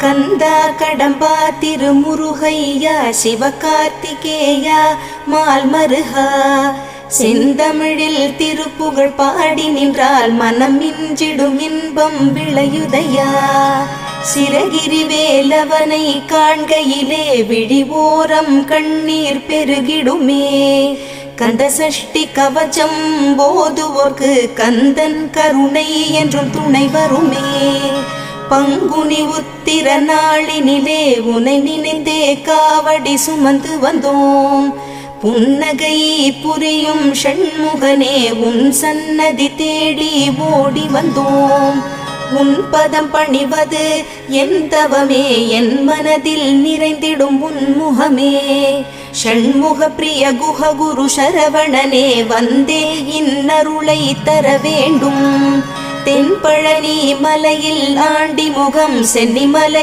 கந்தா கடம்பா திருமுருகையா சிவகார்த்திகேயா மால்மருகா செந்தமிழில் திருப்புகழ் பாடி நின்றால் மனம் மிஞ்சிடும் இன்பம் விளையுதையா. சிரகிரி வேலவனை காண்கையிலே விழிவோரம் கண்ணீர் பெருகிடுமே. கந்த சஷ்டி கவச்சம் போதுவோர்க்கு கந்தன் கருணை என்றும் துணை வருமே. பங்குனி உத்திர நாளினிலே உனை நினைந்தே காவடி சுமந்து வந்தோம். புன்னகை புரியும் ஷண்முகனே உன் சன்னதி தேடி ஓடி வந்தோம். உன் பதம் பணிவது என் தவமே, என் மனதில் நிறைந்திடும் உன் முகமே. ஷண்முக பிரிய குஹ குரு சரவணனே வந்தே இன்னருளை தர வேண்டும். தென்பழனி மலையில் ஆண்டி முகம் சென்னிமலை